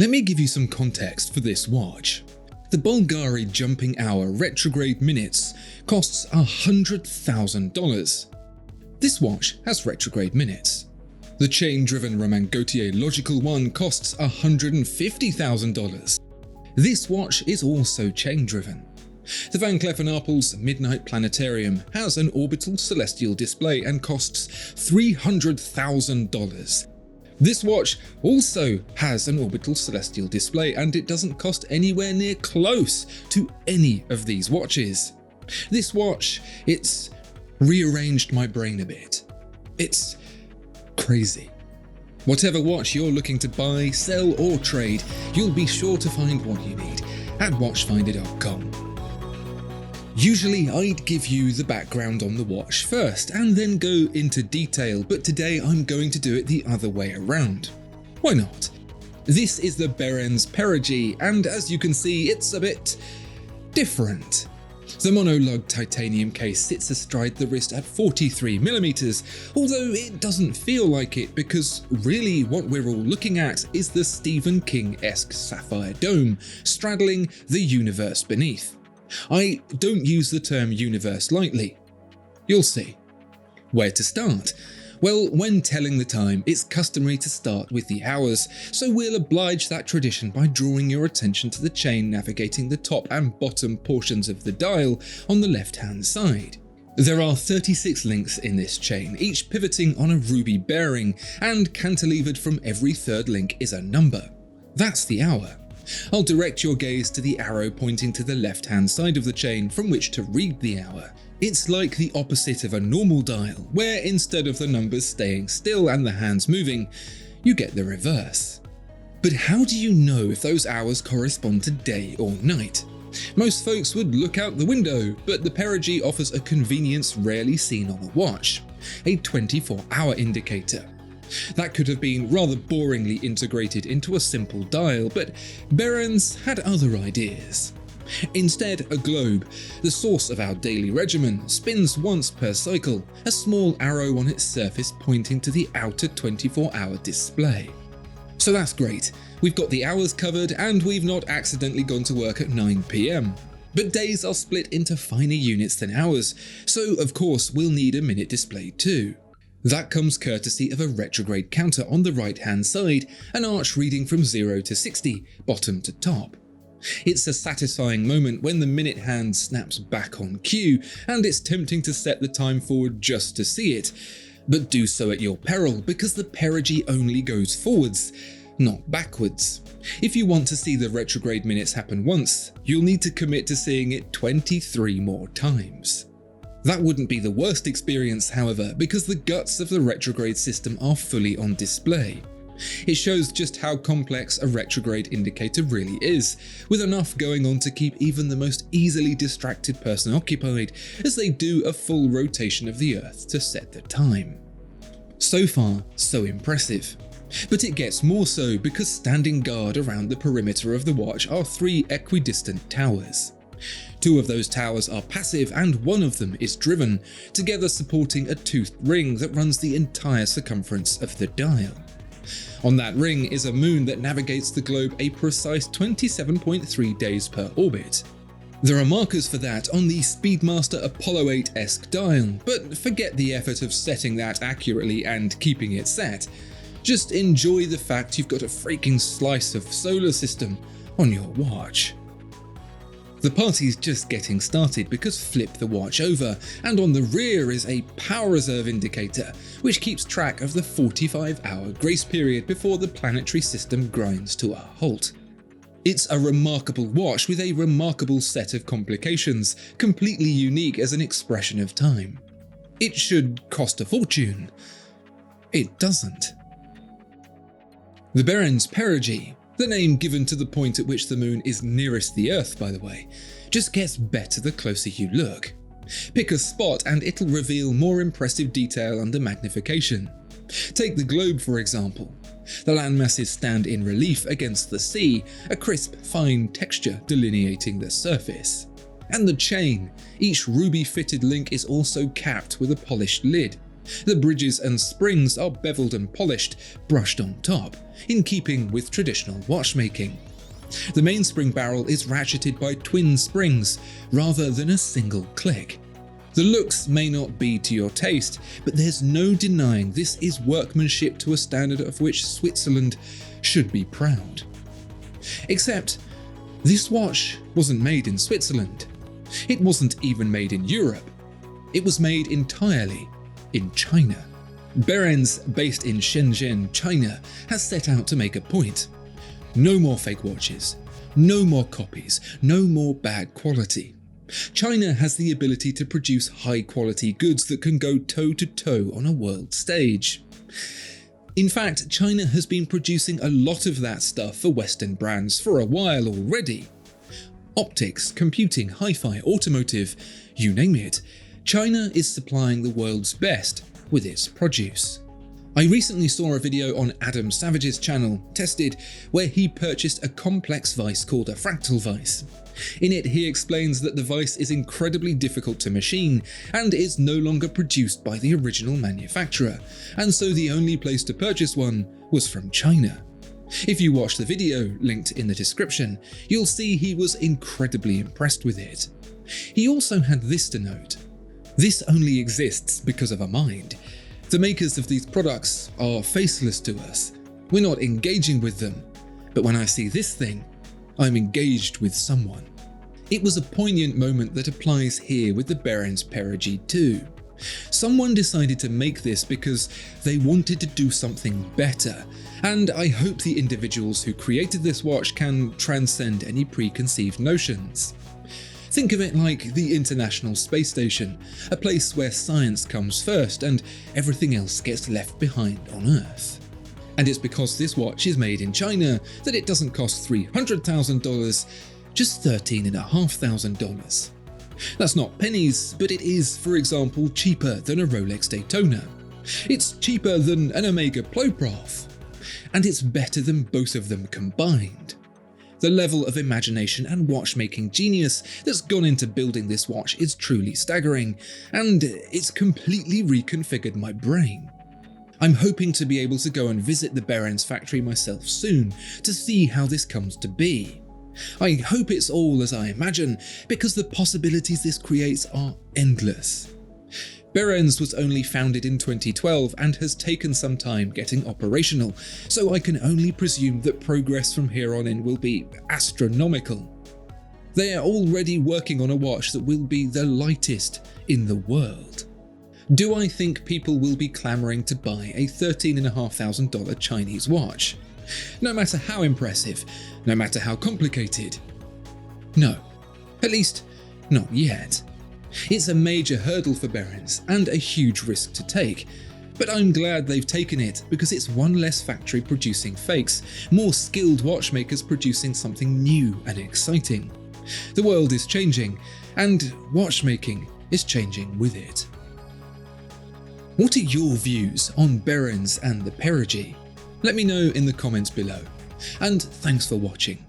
Let me give you some context for this watch. The Bulgari Jumping Hour Retrograde Minutes costs $100,000. This watch has retrograde minutes. The chain-driven Romain Gaultier Logical One costs $150,000. This watch is also chain-driven. The Van Cleef & Arpels Midnight Planetarium has an orbital celestial display and costs $300,000. This watch also has an orbital celestial display and it doesn't cost anywhere near close to any of these watches. This watch, it's rearranged my brain a bit. It's crazy. Whatever watch you're looking to buy, sell or trade, you'll be sure to find what you need at watchfinder.com. Usually I'd give you the background on the watch first and then go into detail, but today I'm going to do it the other way around. Why not? This is the Behrens Perigee, and as you can see, it's a bit different. The monolug titanium case sits astride the wrist at 43mm, although it doesn't feel like it because really what we're all looking at is the Stephen King-esque sapphire dome straddling the universe beneath. I don't use the term universe lightly. You'll see. Where to start? Well, when telling the time, it's customary to start with the hours, so we'll oblige that tradition by drawing your attention to the chain navigating the top and bottom portions of the dial on the left-hand side. There are 36 links in this chain, each pivoting on a ruby bearing, and cantilevered from every third link is a number. That's the hour. I'll direct your gaze to the arrow pointing to the left-hand side of the chain from which to read the hour. It's like the opposite of a normal dial, where instead of the numbers staying still and the hands moving, you get the reverse. But how do you know if those hours correspond to day or night? Most folks would look out the window, but the Perigee offers a convenience rarely seen on a watch: a 24-hour indicator. That could have been rather boringly integrated into a simple dial, but Behrens had other ideas. Instead, a globe, the source of our daily regimen, spins once per cycle, a small arrow on its surface pointing to the outer 24-hour display. So that's great, we've got the hours covered and we've not accidentally gone to work at 9 PM. But days are split into finer units than hours, so of course we'll need a minute display too. That comes courtesy of a retrograde counter on the right-hand side, an arch reading from 0 to 60, bottom to top. It's a satisfying moment when the minute hand snaps back on cue, and it's tempting to set the time forward just to see it, but do so at your peril because the Perigee only goes forwards, not backwards. If you want to see the retrograde minutes happen once, you'll need to commit to seeing it 23 more times. That wouldn't be the worst experience, however, because the guts of the retrograde system are fully on display. It shows just how complex a retrograde indicator really is, with enough going on to keep even the most easily distracted person occupied as they do a full rotation of the Earth to set the time. So far, so impressive. But it gets more so because standing guard around the perimeter of the watch are 3 equidistant towers. 2 of those towers are passive and 1 of them is driven, together supporting a toothed ring that runs the entire circumference of the dial. On that ring is a moon that navigates the globe a precise 27.3 days per orbit. There are markers for that on the Speedmaster Apollo 8-esque dial, but forget the effort of setting that accurately and keeping it set. Just enjoy the fact you've got a freaking slice of solar system on your watch. The party's just getting started because flip the watch over, and on the rear is a power reserve indicator, which keeps track of the 45-hour grace period before the planetary system grinds to a halt. It's a remarkable watch with a remarkable set of complications, completely unique as an expression of time. It should cost a fortune. It doesn't. The Behrens Perigee, the name given to the point at which the moon is nearest the Earth by the way, just gets better the closer you look. Pick a spot and it'll reveal more impressive detail under magnification. Take the globe for example. The landmasses stand in relief against the sea, a crisp, fine texture delineating the surface. And the chain, each ruby-fitted link is also capped with a polished lid. The bridges and springs are beveled and polished, brushed on top, in keeping with traditional watchmaking. The mainspring barrel is ratcheted by twin springs rather than a single click. The looks may not be to your taste, but there's no denying this is workmanship to a standard of which Switzerland should be proud. Except, this watch wasn't made in Switzerland. It wasn't even made in Europe. It was made entirely in China. Behrens, based in Shenzhen, China, has set out to make a point. No more fake watches, no more copies, no more bad quality. China has the ability to produce high-quality goods that can go toe-to-toe on a world stage. In fact, China has been producing a lot of that stuff for Western brands for a while already. Optics, computing, hi-fi, automotive, you name it, China is supplying the world's best with its produce. I recently saw a video on Adam Savage's channel, Tested, where he purchased a complex vise called a fractal vise. In it, he explains that the vise is incredibly difficult to machine and is no longer produced by the original manufacturer, and so the only place to purchase one was from China. If you watch the video, linked in the description, you'll see he was incredibly impressed with it. He also had this to note: this only exists because of a mind. The makers of these products are faceless to us. We're not engaging with them. But when I see this thing, I'm engaged with someone. It was a poignant moment that applies here with the Behrens Perigee too. Someone decided to make this because they wanted to do something better, and I hope the individuals who created this watch can transcend any preconceived notions. Think of it like the International Space Station, a place where science comes first and everything else gets left behind on Earth. And it's because this watch is made in China that it doesn't cost $300,000, just $13,500. That's not pennies, but it is, for example, cheaper than a Rolex Daytona. It's cheaper than an Omega Ploprof. And it's better than both of them combined. The level of imagination and watchmaking genius that's gone into building this watch is truly staggering, and it's completely reconfigured my brain. I'm hoping to be able to go and visit the Behrens factory myself soon to see how this comes to be. I hope it's all as I imagine, because the possibilities this creates are endless. Behrens was only founded in 2012 and has taken some time getting operational, so I can only presume that progress from here on in will be astronomical. They are already working on a watch that will be the lightest in the world. Do I think people will be clamoring to buy a $13,500 Chinese watch? No matter how impressive, no matter how complicated? No, at least not yet. It's a major hurdle for Behrens and a huge risk to take, but I'm glad they've taken it because it's one less factory producing fakes, more skilled watchmakers producing something new and exciting. The world is changing, and watchmaking is changing with it. What are your views on Behrens and the Perigee? Let me know in the comments below. And thanks for watching.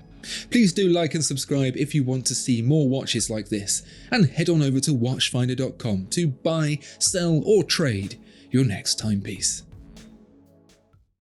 Please do like and subscribe if you want to see more watches like this, and head on over to watchfinder.com to buy, sell or trade your next timepiece.